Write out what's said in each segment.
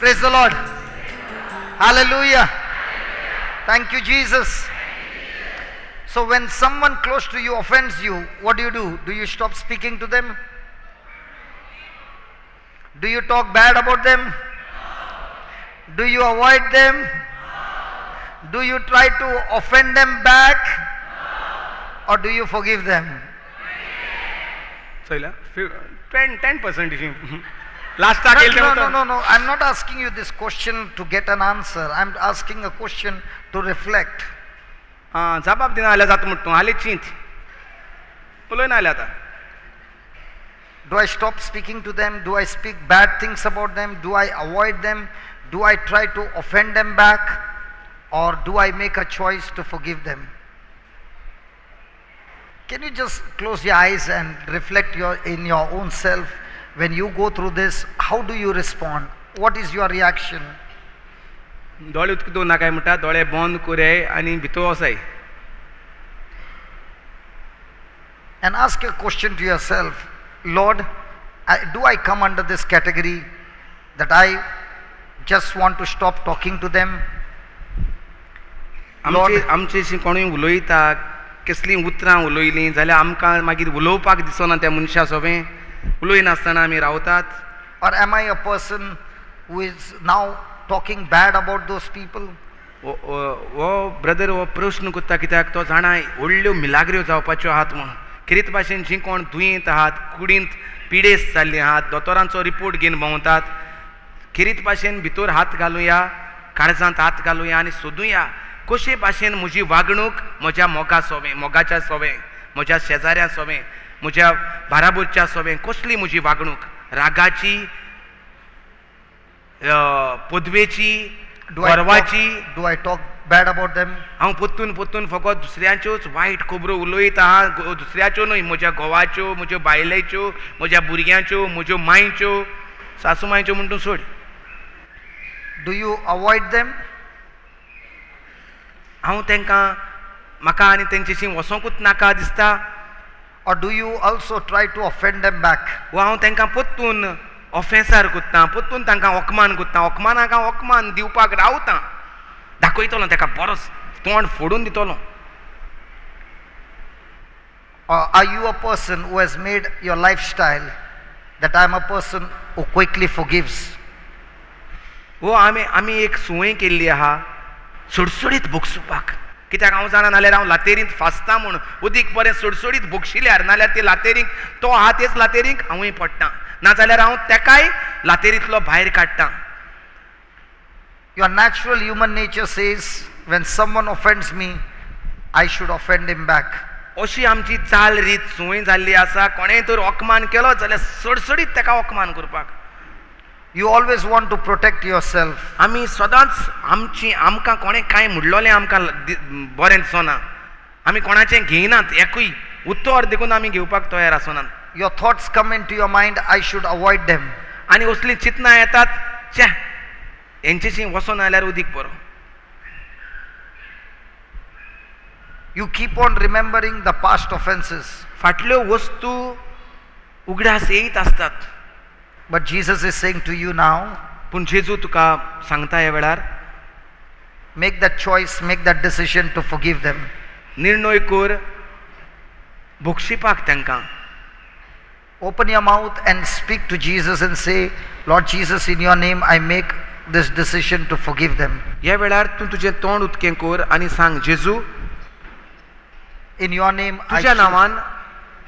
Praise the Lord. Hallelujah. Thank you, Jesus. So when someone close to you offends you, what do? Do you stop speaking to them? Do you talk bad about them? Do you avoid them? Do you try to offend them back? Or do you forgive them? So 10% if you last No. I'm not asking you this question to get an answer. I'm asking a question to reflect. जबाब दिना आल्या जाता म्हणटा हाली चिंत उलयना आल्या आता. Do I stop speaking to them? Do I speak bad things about them? Do I avoid them? Do I try to offend them back? Or do I make a choice to forgive them? Can you just close your eyes and reflect in your own self? When you go through this, how do you respond? What is your reaction? दोळे उदक नाकाय म्हणटा दोळे बंद करूय आनी भितर वसाय. And ask a question to yourself. Lord, do I come under this category that I just want to stop talking to them? आमचेशी कोणूय उलयता कसली उतरां उलयलीं जाल्यार आमकां मागीर उलोवपाक दिसना त्या मनशा सोबें उलयनासतना आमी रावतात. Or am I a person who is now talking bad about those people? वो ब्रदर हो प्रश्न करता कित्याक तो जाणा व्हडल्यो मिलाग्र्यो जावपाच्यो आहात म्हूण. खरीत भाशेन जीं कोण दुयेंत आहात कुडींत पिडेस्त जाल्लीं आहात दोतोरांचो रिपोर्ट घेवन भोंवतात खरीत भाशेन भितर हात घालुया काळजांत हात घालुया आनी सोदुया कशे भाशेन म्हजी वागणूक म्हज्या मोगा सोबें मोगाच्या सोबें म्हज्या शेजाऱ्या सोबें म्हज्या बाराबोरच्या सोबें कसली म्हजी वागणूक रागाची पदवेची गर्वाची. Do I talk bad about them? हांव पोत्तून फकत दुसऱ्यांच्योच वायट खबरो उलयत आहा दुसऱ्याच्यो न्हय म्हज्या घोवाच्यो म्हज्यो बायलेच्यो म्हज्या भुरग्यांच्यो म्हज्यो मांयच्यो सासू मांयच्यो म्हणून तूं सोड. Do you avoid them? हांव तांकां म्हाका आनी तेंचेशी वचोंकूच नाका दिसता. Or do you also try to offend them back? वा हांव तांकां पोत्तून ऑफेन्सार कोत्ता पोत्तून तांकां ओकमान कोत्ता ओकमानाक हांव ओकमान दिवपाक रावतां दाखयतलो ताका बरो तोंड फोडून दितलो. Or are you a person who has made your lifestyle that I am a person who quickly forgives? वो आमी एक सुवय केल्ली आहा सुडसुडीत भोगसुपाक कित्याक हांव जाणा नाल्यार हांव लातेरींत फासता म्हूण उदीक बरें सुडसुडीत भोगशिल्यार नाल्यार ते लातेरींक तो आहा तेच लातेरींक हांवूय पडटां नाजाल्यार हांव तेकाय लातेरींतलो भायर काडटां. Your natural human nature says when someone offends me, I should offend him back. अशी आमची चाल रीत सुवय जाल्ली आसा कोणेय तर ओकमान केलो जाल्यार सडसडीत ताका ओकमान करपाक. You always want to protect yourself. आमी सदांच आमकां कोणें कांय म्हणलोलें आमकां बरें दिसना आमी कोणाचें घेयनात एकूय उत्तर देखून आमी घेवपाक तयार आसनात. Your thoughts come into your mind, I should avoid them. आनी असलीं चिंतनां येतात च्या हेंचेशी वचोना जाल्यार उदीक बरो. You keep on remembering the past offenses. फाटल्यो वस्तू उगडास येयत आसतात. But Jesus is saying to you now, पूण जेजू तुका सांगता ह्या वेळार make that choice, make that decision to forgive them. निर्णय कर भोगशिपाक तांकां. Open your mouth and speak to Jesus and say, Lord Jesus, in your name I make this decision to forgive them. ह्या वेळार तूं तुजें तोंड उदकें कर आनी सांग जेजू in your name तुज्या नांवान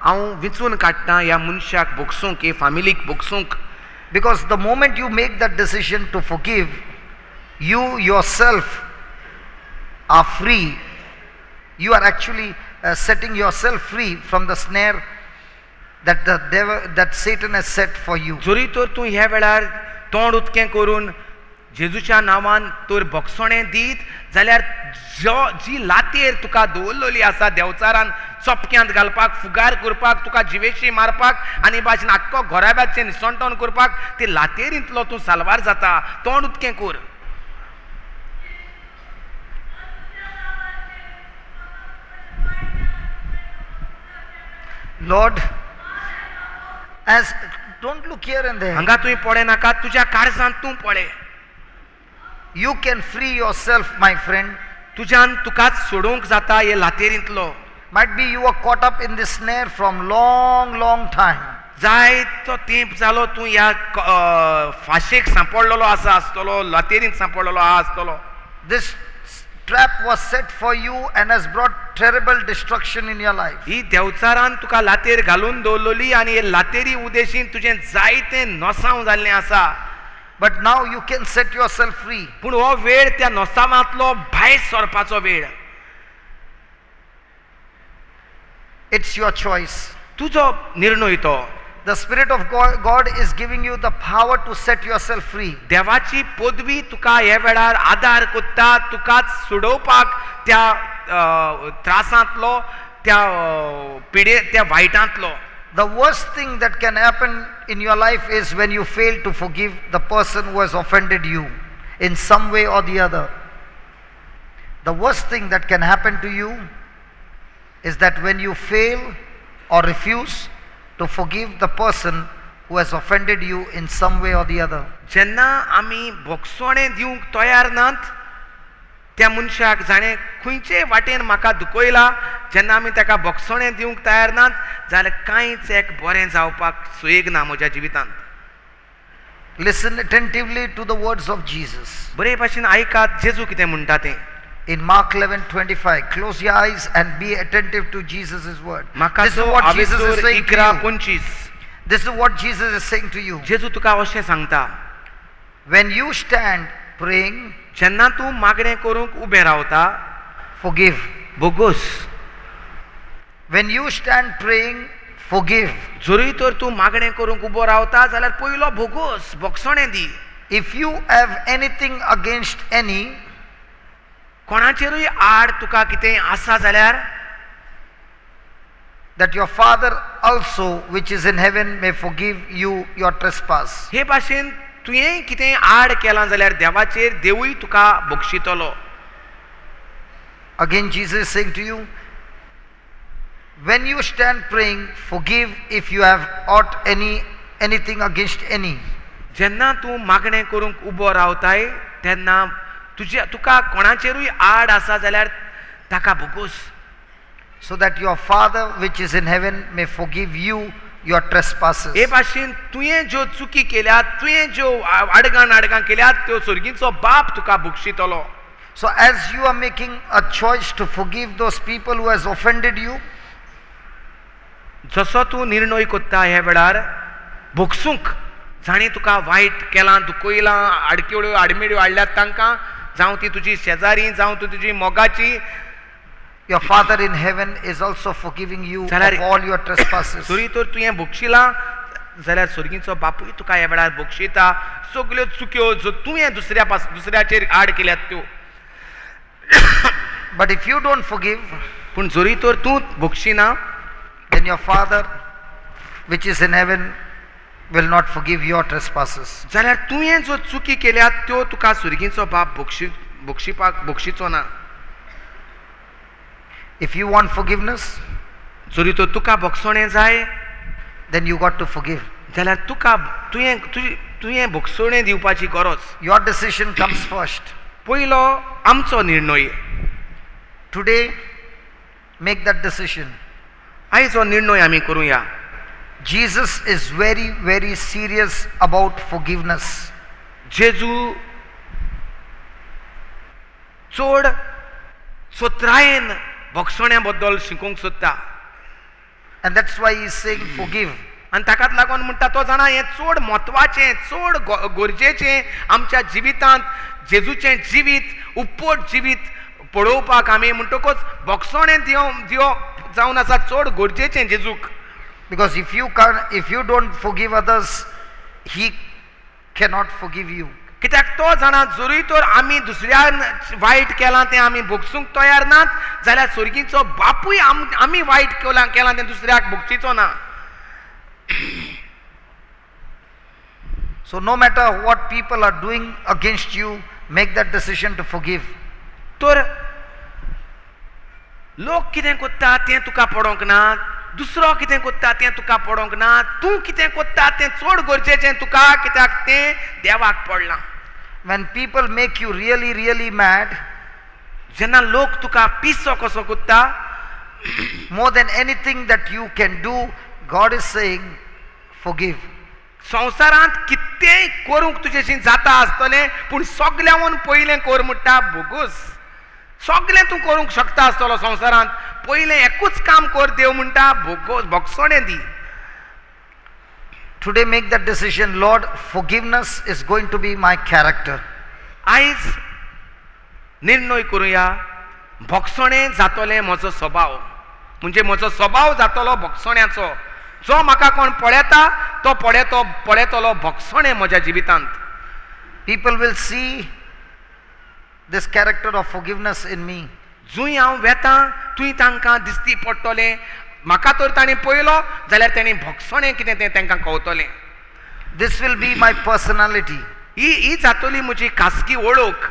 हांव विचून काडटां ह्या मनशाक भोगसूंक हे फॅमिलीक भोगसूंक. Because the moment you make that decision to forgive, you yourself are free. You are actually setting yourself free from the snare that the devil, that Satan has set for you. जरी तर तूं ह्या वेळार तोंड उदकें करून जेजूच्या नांवान तर भोगसणें दीत जाल्यार जी लातेर तुका दवरलेली आसा देंवचारान चपक्यांत घालपाक फुगार करपाक तुका जिवेशी मारपाक आनी भाशेन आख्खो घोराब्याचें निसंटोन करपाक ती लातेरींतलो तूं साल्वार जाता. तोंड उदकें कर. Lord, as don't look here and there. हांगा तुवें पळय नाका तुज्या काळजांत तूं पळय. You can free yourself, my friend. तुज्यान तुकाच सोडूंक जाता हे लातेरींतलो. Might be you are caught up in this snare from long time. जायतो तेंप जालो तूं ह्या फाशेक सांपडलेलो आसतलो, लातेरींत सांपडलेलो आसतलो. This trap was set for you and has brought terrible destruction in your life. ही देवचारान तुका लातेर घालून दवरलेली आनी हे लातेरी उद्देशीन तुजें जायतें नोसांव जाल्लें आसा. But now you can set yourself free. पूण हो वेळ त्या नोसामांतलो भायर सरपाचो वेळ. It's your choice. तुजो निर्णय तो. The Spirit of God is giving you the power to set yourself free. देवाची पदवी तुका ह्या वेळार आदार कोत्ता, तुकाच सोडोवपाक त्या त्रासांतलो, त्या त्या वायटांतलो. The worst thing that can happen in your life is when you fail to forgive the person who has offended you in some way or the other. The worst thing that can happen to you is that when you fail or refuse to forgive the person who has offended you in some way or the other. जेन्ना आमी बोगसोणें दिवंक तयार नात त्या मनशाक जाणें खंयचे वाटेन म्हाका दुखयला, जेन्ना आमी ताका बोगसोणें दिवंक तयार नात जाल्यार कांयच एक बरें जावपाक सोयेग ना म्हज्या जिवितांत. Listen attentively to the words of Jesus. बरे भाशेन आयकात जेजू कितें म्हणटा तें. In Mark 11:25, close your eyes and be attentive to Jesus' word. म्हाका This is जो what Jesus is आवेचोर saying to 11:25 you. This is what Jesus is saying to you. जेजू तुका अशें सांगता, When you stand praying, जेन्ना तूं मागणें करूंक उबें रावता, forgive. बोगोस. When you stand praying, forgive. जोरी तर तूं मागणें करूंक उबो रावता जाल्यार पयलो बोगोस, बोगसोणें दी. If you have anything against any, कोणाचेरूय आड तुका कितें आसा जाल्यार that your Father also which is in heaven may forgive you your trespass. हे भाशेन तुवें कितें आड केलां जाल्यार देवाचेर देवूय तुका बक्षितलो. Again Jesus is saying to you, when you stand praying, forgive if you have ought anything against any. जेन्ना तूं मागणें करूंक उबो रावताय तेन्ना तुका कोणाचेरूय आड आसा जाल्यार ताका बोगोस. So that your Father which is in heaven may forgive you your trespasses. हे भाशेन तुवें ज्यो चुकी केल्यात, तुवें ज्यो आडगां केल्यात त्यो सुर्गीचो बाप तुका बक्षितलो. So as you are making a choice to forgive those people who has offended you, जसो तूं निर्णय कोत्ता ह्या वेळार बोगसूंक, जाणी तुका वायट केलां, दुखयलां, आडकेळ्यो आडमेळ्यो हाडल्यात तांकां, जावं ती तुजी शेजारी, जावं ती तुजी मोगाची, your Father in heaven is also forgiving you of all your trespasses. सुरी तर तुवें बक्षिलां जाल्यार सुर्गीचो बापूय तुका ह्या वेळार बक्षिता सगल्यो चुक्यो ज्यो तुवें दुसऱ्याचेर आड केल्यात त्यो. But if you don't forgive, पूण जोरी तर तूं बक्षिना then your Father which is in heaven will not forgive your trespasses. जाल्यार तुवें ज्यो चुकी केल्यात त्यो तुका सुर्गीचो बाप बक्षिचो ना. If you want forgiveness, जोरी तर तुका बक्षोणें जाय then you got to forgive. जाल्यार तुका तुवें बक्षोणें दिवपाची गरज. Your decision comes first. पयलो आमचो निर्णय. Today, make that decision. आयज हो निर्णय आमी करुया. Jesus is very serious about forgiveness. जेजू चड सोत्रायेन बक्षोण्या बद्दल शिकूंक सोदता. And that's why he is saying forgive. आनी ताकाच लागून म्हणटा तो जाणा हें चड म्हत्वाचें, चड गरजेचें आमच्या जिवितांत जेजूचें जिवीत, उपट जिवीत पळोवपाक आमी म्हणटकूच बक्षोणें दिवप जावन आसा चड गरजेचें जेजूक. Because if you don't forgive others, he cannot forgive you. कित्याक तो जाणा जोरी तर आमी दुसऱ्यान वायट केलां तें आमी भोगसूंक तयार नात जाल्यार सुर्गीचो बापूय आमी वायट केलां तें दुसऱ्याक भोगचीचो ना. So no matter what people are doing against you, make that decision to forgive. तर लोक कितें कोत्ता तें तुका पडोंक ना, दुसरो कितें कोत्ता तें तुका पडोंक ना, तूं कितें कोत्ता तें चड गरजेचें तुका, कित्याक तें देवाक पडलां. when people make you really, really mad, जेन्ना लोक तुका पिसो कसो कुत्ता, more than anything that you can do, God is saying, forgive. संवसारांत कितेंय करूंक तुजेशी जाता आसतलें, पूण सगल्यावन पयलें कोर म्हणटा भोगूस. सगळें तूं करूंक शकता आसतलो संवसारांत, पयलें एकूच काम कर, देव म्हणटा भोगसोणें दी. Today make that decision, Lord, forgiveness is going to be my character. आयज निर्णय करुया, भोगसोणें जातलें म्हजो स्वभाव, म्हणजे म्हजो स्वभाव जातलो भोगसोण्याचो. जो म्हाका कोण पळयता तो पळयतलो भोगसोणें म्हज्या जिवितांत. People will see this character of forgiveness in me. जुंय हांव वेतां थंय तांकां दिसती पडटलें. म्हाका तर तांणी पळयलो जाल्यार तांणी भोगसोणें कितें तें तांकां कळटलें. This will be my personality. ही जातली म्हजी खासगी वळख.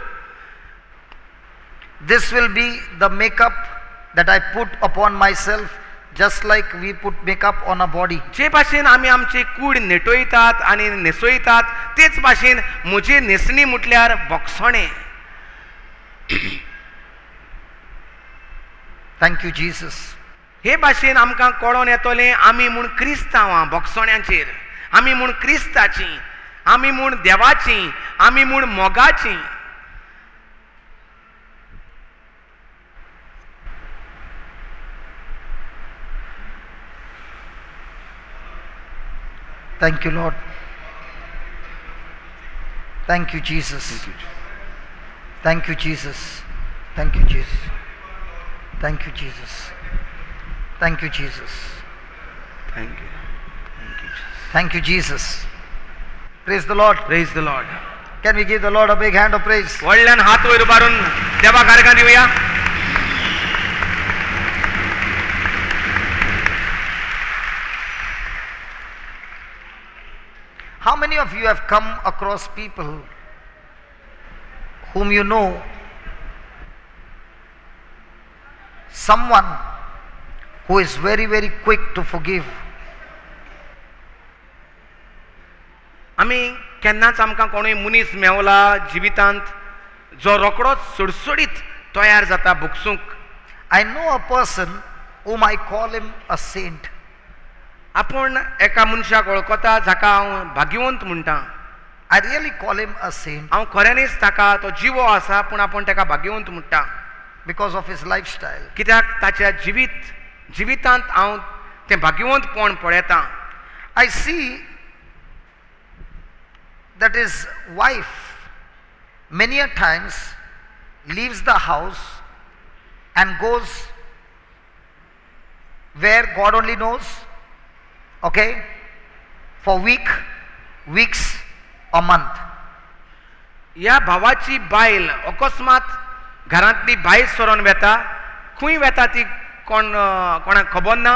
This will be the makeup that I put upon myself, just like we put makeup on a body. जे भाशेन आमी आमची कूड नेटोयतात आनी न्हेसोयतात, तेच भाशेन म्हजी न्हेसणी म्हटल्यार भोगसोणें. Thank you, Jesus. हे भाशेन आमकां कळोन येतलें आमी म्हूण क्रिस्तांवां भोगसोण्याचेर, आमी म्हूण क्रिस्ताचीं, आमी म्हूण देवाचीं, आमी म्हूण मोगाचीं. Thank you, Lord. Thank you, Jesus. Thank you, Jesus. Thank you, Jesus. Thank you, Jesus. Thank you, Jesus. Thank you. Thank you, Jesus. Praise the Lord. Praise the Lord. Can we give the Lord a big hand of praise? व्हडल्यान हात वयर उबारून देवा कारकां Divya. How many of you have come across people whom you know, someone who is very, very quick to forgive? आमी केन्नाच आमकां कोणूय मनीस मेवला जिवितांत जो रोकडोच सुडसुडीत तयार जाता भोगसूंक. I know a person whom I call him a saint. आपूण एका मनशाक वळखता जाका हांव भाग्यवंत म्हणटा. I really call him a saint हांव खऱ्यांनीच ताका तो जिवो आसा पूण आपूण ताका भाग्यवंत म्हणटा. because of his lifestyle. कित्याक ताच्या जिवितांत हांव तें भाग्यवंतपण पळयतां. I see that his wife many a times leaves the house and goes where God only knows, okay, for weeks or month. ह्या भावाची बायल अकस्मात घरांतली भायर सरोन वेता. खंय वेता ती कोणाक खबर ना.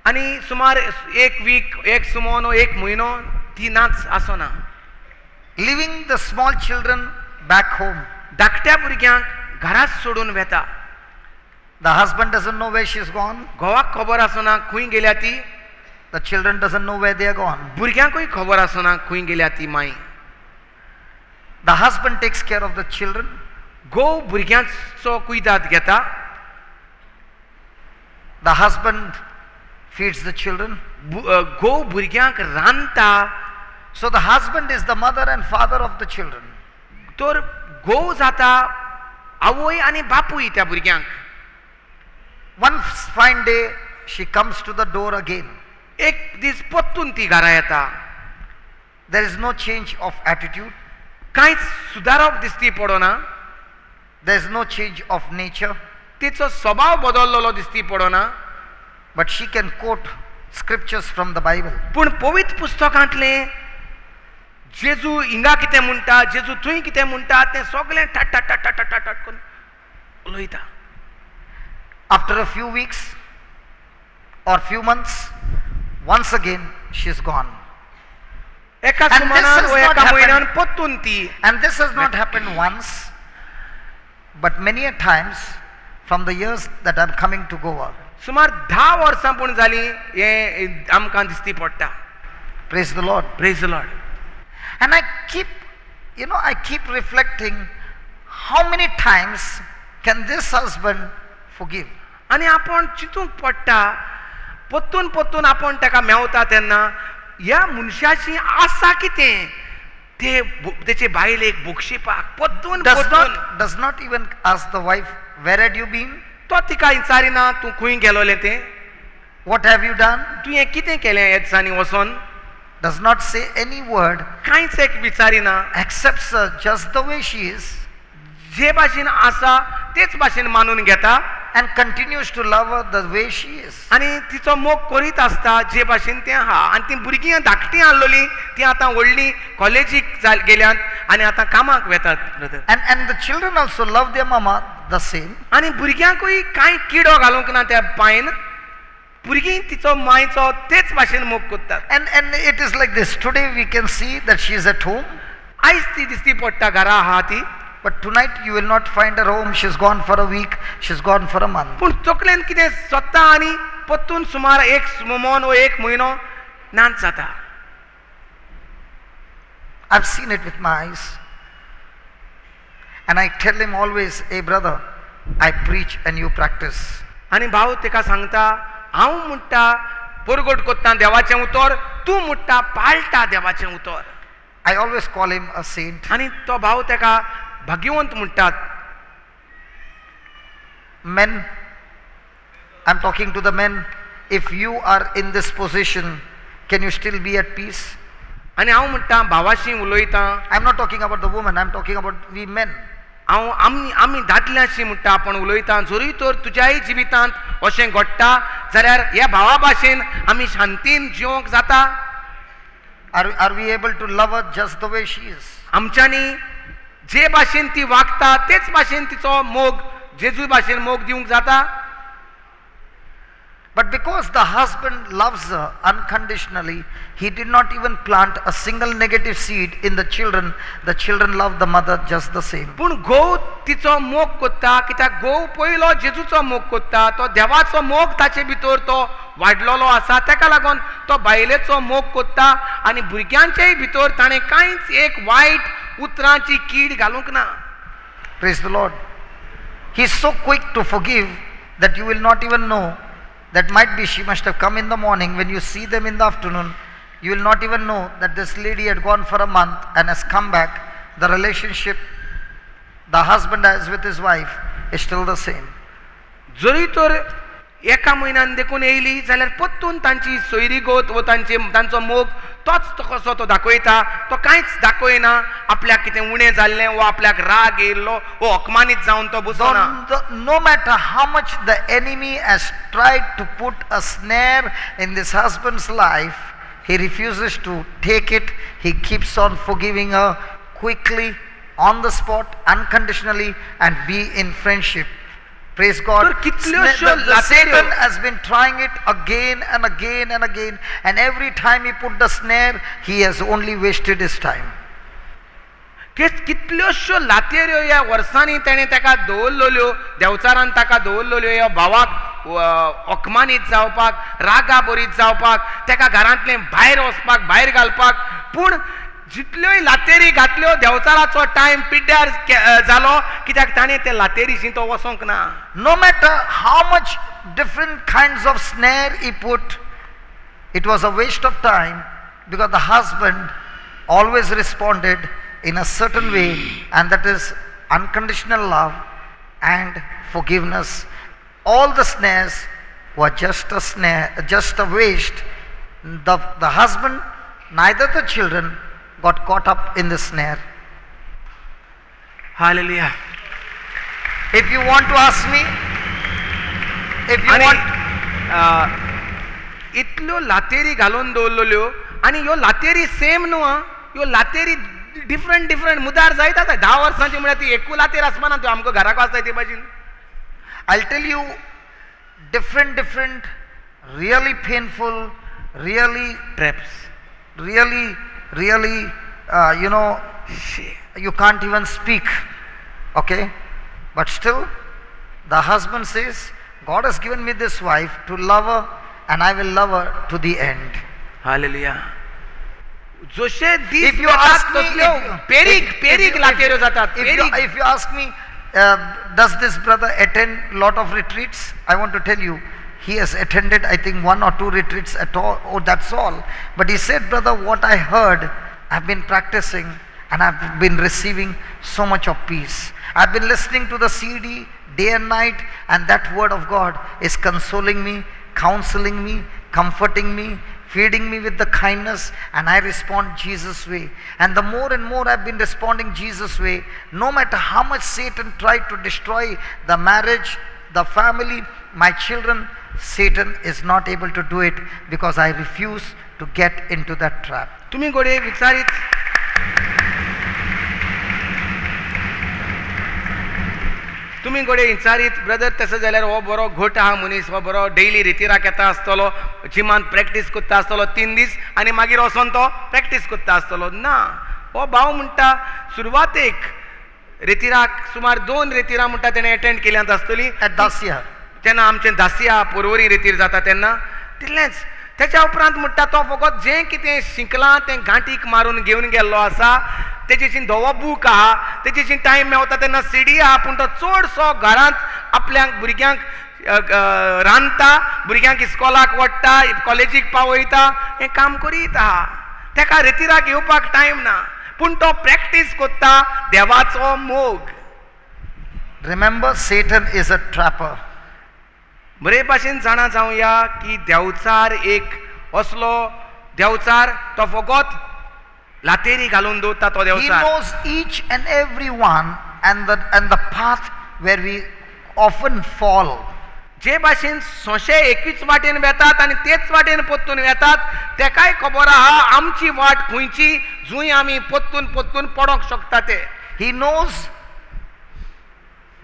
आनी सुमार एक वीक, एक सुमोनो, एक म्हयनो ती नाच आसना. Leaving the small children back home. धाकट्या भुरग्यांक घरात सोडून वेता. The husband doesn't know where she's gone. घोवाक खबर आसना खंय गेल्या ती. The children doesn't know where they are gone. भुरग्यांकूय खबर आसना खंय गेल्या ती माई. The husband takes care of the children. घोव भुरग्यांचो कुयदाद घेता. The husband feeds the children. घोव भुरग्यांक रांदता. So the husband is the mother and father of the children. तर घोव जाता आवय आनी बापूय त्या भुरग्यांक. One fine day she comes to the door again. एक दीस परतून ती घरा येता. There is no change of attitude. कांयच सुदारप दिसती पडना. There is no change of nature. तिचो स्वभाव बदललेलो दिसती पडना. But she can quote scriptures from the Bible. पूण पवित्र पुस्तकांतले जेजू हिंगा कितें म्हणटा, जेजू थंय कितें म्हणटा तें सगळें ठाट ठाट ठाट ठाट ठाट ठाट करून उलयता. After a few weeks or few months, once again she is gone. एका And this सुमारान has वा not एका म्हयन्यान happened. परतून ती. And this has not happened once, but many a times from the years that I'm coming to Goa. सुमार 10 वर्सां पूण जाली हे आमकां दिसती पडटा. Praise the Lord. Praise the Lord. And I keep you know, I keep reflecting, how many times can this husband forgive? आनी आपण चिंतूंक पडटा परतून परतून आपण ताका मेवता तेन्ना ह्या मनशाची आसा कितें ते तेचे बायलेक बुकशिपाक परतून परतून Does not even ask the wife, where had you been? तो तिका विचारिना तूं खंय गेलोलें तें What have you done? तुवें कितें केलें ह्या दिसांनी वचोन Does not say any word, कांयच एक विचारिना accepts her just the way she is, जे भाशेन आसा तेच भाशेन मानून घेता and continues to love her the way she is. आनी तिचो मोग करीत आसता जे भाशेन तें आहा आनी ती भुरगीं धाकटीं आसलोलीं ती आतां व्हडलीं कॉलेजीक गेल्यात आनी आतां कामाक वेतात brother And the children also love their mama the same. आनी भुरग्यांकूय कांय किडो घालूंक ना त्या पांयन भुरगीं तिचो मायचो तेच भाशेन मोग करतात And it is like this. Today we can see that she is at home, आयज ती दिसती पडटा घरा आहा ती but tonight you will not find her home. She's gone for a week, she's gone for a month. पूण तकलेन कितें स्वता आनी परतून सुमार एक मोन वो एक म्हयनो नाच जाता I've seen it with my eyes. And I tell him always, hey brother, I preach and you practice. आनी भाव तेका सांगता हांव म्हणटा परगट कोत्ता देवाचें उतर तूं म्हणटा पाळटा देवाचें उतर I always call him a saint. आनी तो भाव तेका भाग्यवंत म्हणटात Men, I'm talking to the men, if you are in this position, can you still be at peace? आनी हांव म्हणटा भावाशी उलयतां I'm not talking about the woman, I'm talking about we men. हांव आमी दादल्यांशी म्हणटा आपण उलयता जरी तर तुज्याय जिवितांत अशें घडटा जाल्यार ह्या भावा भाशेन आमी शांतीन जिवंक जाता Are we able to love her just the way she is? आमच्यांनी जे भाशेन ती वागता तेच भाशेन तिचो मोग जेजू भाशेन मोग दिवंक जाता But because the husband loves her unconditionally, he did not even plant a single negative seed in the children. The children love the mother just the same. पूण घोव तिचो मोग कोत्ता कित्याक घोव पयलो जेजूचो मोग कोत्ता तो देवाचो मोग ताचे भितर तो वाडलेलो आसा तेका लागून तो बायलेचो मोग कोत्ता आनी भुरग्यांचेय भितर ताणें कांयच एक वायट उतरांची कीड घालूंक ना Praise the Lord. He is so quick to forgive that you will not even know. That might be she must have come in the morning. When you see them in the afternoon, you will not even know that this lady had gone for a month and has come back. The relationship the husband has with his wife is still the same. जरी तर एका म्हयन्यान देखून येयली जाल्यार परतून तांची सोयरीगत व तांचो मोग तोच कसो तो दाखयता तो कांयच दाखयना आपल्याक कितें उणें जाल्लें वा आपल्याक राग येयल्लो वो अपमानीत जावन तो बसना No matter how much the enemy has tried to put a snare in this husband's life, he refuses to take it. He keeps on forgiving her quickly, on the spot, unconditionally, and be in friendship. Praise God. The Satan has been trying it again and again and again, and every time he put the snare, he has only wasted his time. कितल्योश्यो लातेऱ्यो ह्या वर्सांनी तेणें ताका दवरलेल्यो देवचारान ताका दवरलेल्यो ह्या भावाक अपमानीत जावपाक रागा बरीत जावपाक ताका घरांतलें भायर वचपाक भायर घालपाक पूण जितल्योय लातेरी घातल्यो देवचाराचो टायम पिड्ड्यार जालो कित्याक ताणें ते लातेरीशी तो वचोंक ना No matter how much different kinds of snare he put, it was a waste of time because the husband always responded in a certain way, and that is unconditional love and forgiveness. All the snares were just a snare, just a waste. The husband, neither the children got caught up in the snare. Hallelujah. If you want to ask me, if you want, इतल्यो लातेरी घालून दवरलेल्यो आनी ह्यो लातेरी same न्हू ह्यो लातेरी different मुदार जायत आसा 10 वर्सांची म्हळ्यार ती एकू लातेर आसपाना त्यो आमकां घराक आसता ते भाशेन I'll tell you different really painful, really traps, really you know, you can't even speak, okay, but still the husband says, God has given me this wife to love her and I will love her to the end. Hallelujah. जशे If these you वतात ask me, तसल्यो पेरीक लातेऱ्यो जातात पेरीक. if you ask me, does this brother attend lot of retreats? I want to tell you, he has attended, I think, 1 or 2 retreats at all. Oh, that's all. But he said, brother, what I heard, I've been practicing and I've been receiving so much of peace. I've been listening to the CD day and night, and that word of God is consoling me, counseling me, comforting me, feeding me with the kindness, and I respond Jesus way. And the more and more I've been responding Jesus way, no matter how much Satan tried to destroy the marriage, the family, my children, Satan is not able to do it, because I refuse to get into that trap. तुम्ही गोडे विचारीत तुम्ही गोडे विचारीत brother तसं जाल्यार हो बरो घोट आहा मनीस, हो बरो डेली रितीराक येता आसतलो, जिमान प्रॅक्टीस करता आसतलो 3 दीस आनी मागीर वचोन तो प्रॅक्टीस करता आसतलो. ना, हो भाव म्हणटा सुरवातेक रितीराक सुमार 2 रितीरां म्हणटा तेणें एटेंड केल्यांत आसतली At Dacia. तेन्ना आमचें दासिया पोरवरी रितीर जाता तेन्ना तितलेंच. तेच्या उपरांत म्हणटा तो फकत जें कितें शिकलां तें गांठीक मारून घेवन गेल्लो आसा, तेजेची धवो बूक आहा, तेजेची टायम मेवता तेन्ना सीडी आहा, पूण तो चडसो घरांत आपल्या भुरग्यांक रांदता, भुरग्यांक इस्कॉलाक वडटा, कॉलेजीक पावयता, हें काम करीत आहा. तेका रितीराक येवपाक टायम ना, पूण तो प्रॅक्टीस करता देवाचो मोग. Remember, Satan is a trapper. बरे भाशेन जाणा जावया की देवचार एक असलो देवचार तो फकत लातेरी घालून दवरता तो He Devchar. knows each and every one, and the path where we often fall. जे भाशेन सोंशे एकूच वाटेन वेतात आनी तेच वाटेन पोत्तून वेतात, तेकाय खबर आहा आमची वाट खंयची, जूंय आमी पोत्तून पोत्तून पडोंक शकता ते. He knows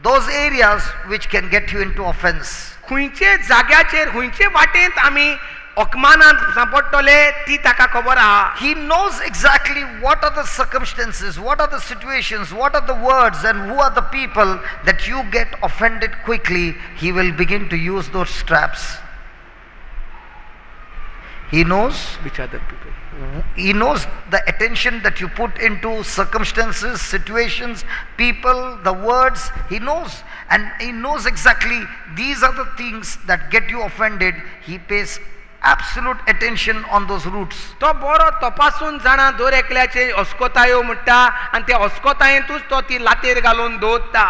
those areas which can get you into offense. खंयचे जाग्याचेर खंयचे वाटेंत आमी अकमानांत सांपडटले ती ताका खबर आहा. He knows exactly what are the circumstances, what are the situations, what are the words, and who are the people that you get offended quickly. He will begin to use those traps. He knows. Which are the people? He knows the attention that you put into circumstances, situations, people, the words. He knows, and he knows exactly these are the things that get you offended. He pays absolute attention on those roots. तो बरो तपासून जाणा दोर एकल्याचे अस्कोतायो म्हणटा आनी त्या अस्कोतायेंतूच तो ती लातेर घालून दवरता.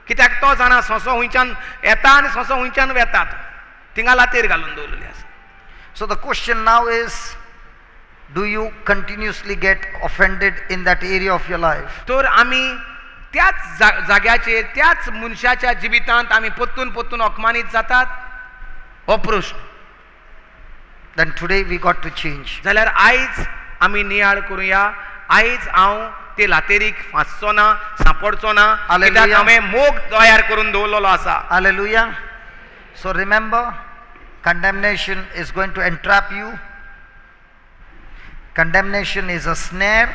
कित्याक तो जाणा सोंसो हुंयच्यान येता आनी सोंसो हुंयच्यान वेतात, थिंगा लातेर घालून दवरलेली आसा. So the question now is, do you continuously get offended in that area of your life? तर आमी त्याच जाग्याचेर त्याच मनशाच्या जिवितांत आमी पोत्तून पोत्तून अपमानीत जातात, हो प्रश्न. Then today we got to change. जाल्यार आयज आमी नियाळ करुया. आयज हांव ते लातेरीक फांसचो ना, सांपडचो ना, कित्याक हांवें मोग तयार करून दवरलेलो आसा. Hallelujah. So remember, condemnation is going to entrap you. Condemnation is a snare,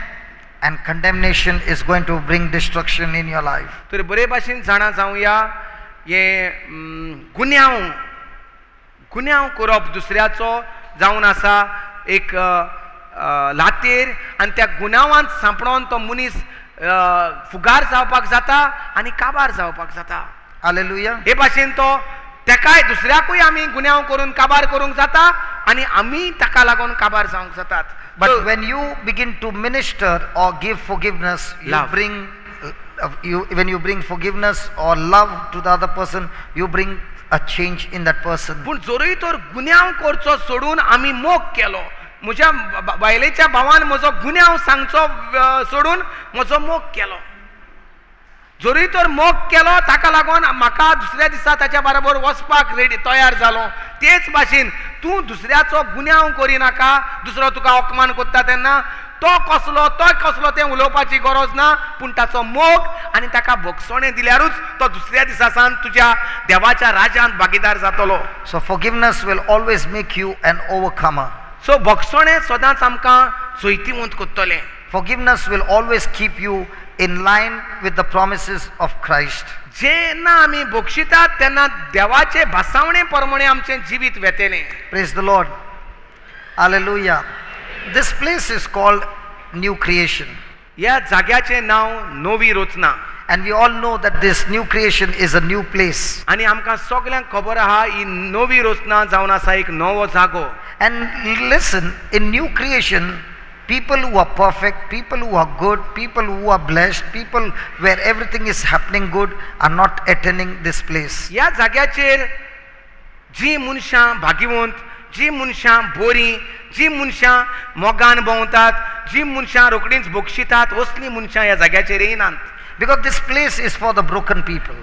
and condemnation is going to bring destruction in your life. तर बरे भाशेन जाणा जावया, हे गुन्यांव करप दुसऱ्याचो जावन आसा एक लातेर, आनी त्या गुन्यांवांत सांपडोन तो मनीस फुगार जावपाक जाता आनी काबार जावपाक जाता. Hallelujah. हे भाशेन तो तेकाय दुसऱ्याकूय आमी गुन्यांव करून काबार करूंक जाता आनी आमी ताका लागून काबार जावंक जातात. But when you begin to minister or give forgiveness, when you bring forgiveness or love to the other person, you bring a change in that person. पूण जोरूय तर गुन्यांव करचो सोडून आमी मोग केलो, म्हज्या बायलेच्या भावान म्हजो गुन्यांव सांगचो सोडून म्हजो मोग केलो, जोरूय तर मोग केलो, ताका लागून म्हाका दुसऱ्या दिसा ताच्या बरोबर वचपाक रेडी तयार जालो. तेच भाशेन तूं दुसऱ्याचो गुन्यांव करिनाका. दुसरो तुका अपमान करता तेन्ना तो कसलो तें उलोवपाची गरज ना, पूण ताचो मोग आनी ताका भोगसोणें दिल्यारूच तो दुसऱ्या दिसा सावन तुज्या देवाच्या राज्यांत भागीदार जातलो. So forgiveness will always make you an overcomer. सो भोगसोणें सदांच आमकां सोयतीवंत करतलें. Forgiveness will always keep you in line with the promises of Christ. जेन्ना आमी भोगशितात तेन्ना देवाचे भासावणे प्रमाणे आमचें जिवीत वेतेलें. Praise the Lord. Hallelujah. This place is called New Creation. ह्या जाग्याचें नांव नवी रचना. And we all know that this new creation is a new place. आनी आमकां सगल्यांक खबर आहा ही नवी रचना जावन आसा एक नवो जागो. And listen, in new creation, people who are perfect, people who are good, people who are blessed, people where everything is happening good are not attending this place. ह्या जाग्याचेर जी मनशां भाग्यवंत, जी मनशां बरीं, जी मनशां मोगान भोंवतात, जी मनशां रोखडींच बक्षितात, असलीं मनशां ह्या जाग्याचेर येनात. Because this place is for the broken people.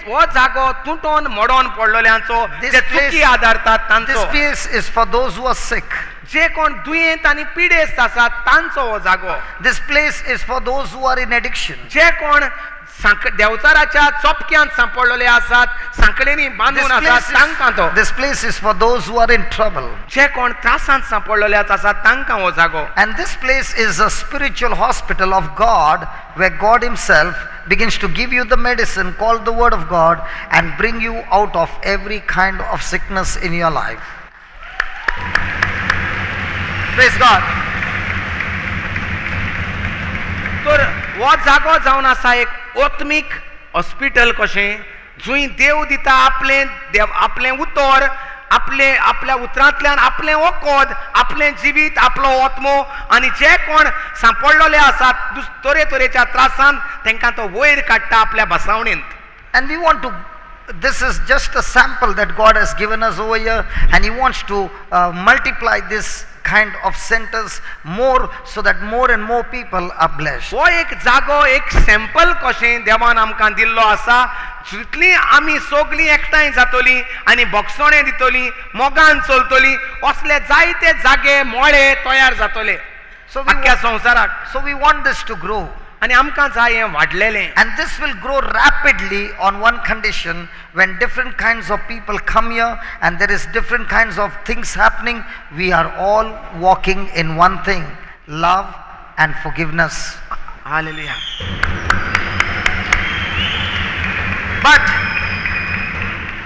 हो जागो तुटोन मोडोन पडलेल्यांचो, This जे place- चुकी आदारतात This तांचो, place is for those who are sick. जे कोण दुयेंत आनी पिडेस्त आसात तांचो हो जागो. This place is for those who are in addiction. जे कोण देवचाराच्या चोपक्यांत सांपडलेले आसात, सांकळेनी बांदून आसात तांकां तो. This place is for those who are in trouble. जे कोण त्रासांत सांपडलेले आसात तांकां हो जागो. And this place is a spiritual hospital of God where God Himself begins to give you the medicine called the Word of God and bring you out of every kind of sickness in your life. Praise God. तर हो जागो जावन आसा एक आत्मीक hospital कशें, जंय देव दिता आपलें उतर, आपल्या उतरांतल्यान आपलें वखद, आपलें जिवीत, आपलो आत्मो, आनी जे कोण सांपडलेले आसात तरेतरेच्या त्रासांत तांकां तो वयर काडटा आपल्या बसावणेंत. And we want to, this is just a sample that God has given us over here, and He wants to multiply this kind of centers more so that more and more people are blessed. हो एक जागो एक sample कशें देवान आमकां दिल्लो आसा, जितलीं आमी सगळीं एकठांय जातलीं आनी भोगसणे दितलीं, मोगान चलतलीं, असले जायते जागे मोळे तयार जातले So we, आख्ख्या संवसाराक. we want this to grow. आनी आमकां जाय हें वाडलेलें. And this will grow rapidly on one condition: when different kinds of people come here and there is different kinds of things happening, we are all walking in one thing: love and forgiveness. Hallelujah. But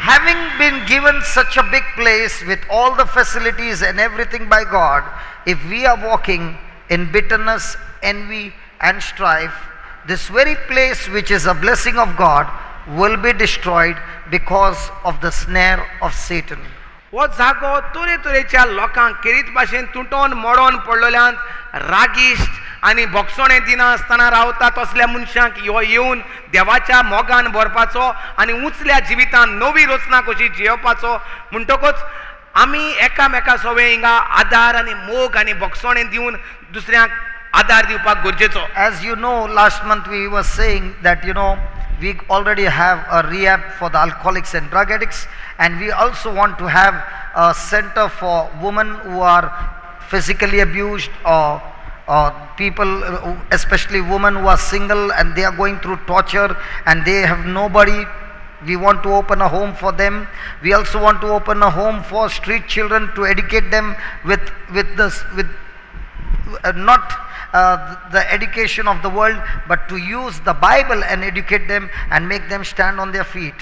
having been given such a big place with all the facilities and everything by God, if we are walking in bitterness, envy and strife, this very place which is a blessing of God will be destroyed because of the snare of Satan. हो जागो तरेतरेच्या लोकांक केरीत भाशेन तुटोन मोडोन पडलेल्यांत रागिश्ट आनी भोगसणे दिना आसतना रावता तसल्या मनशांक ह्यो येवन देवाच्या मोगान भरपाचो आनी उंचल्या जिवितांत नवी रचना कशी जियोवपाचो म्हणटकूच आमी एकामेका सगळे हिंगा आदार आनी मोग आनी भोगसणे दिवन दुसऱ्यांक आदार दिवपाक गरजेचो. As you know, last month we were saying that, we already have a rehab for the alcoholics and drug addicts, and we also want to have a center for women who are physically abused, or people, especially women who are single and they are going through torture and they have nobody. We want to open a home for them. We also want to open a home for street children to educate them with not the education of the world, but to use the Bible and educate them and make them stand on their feet.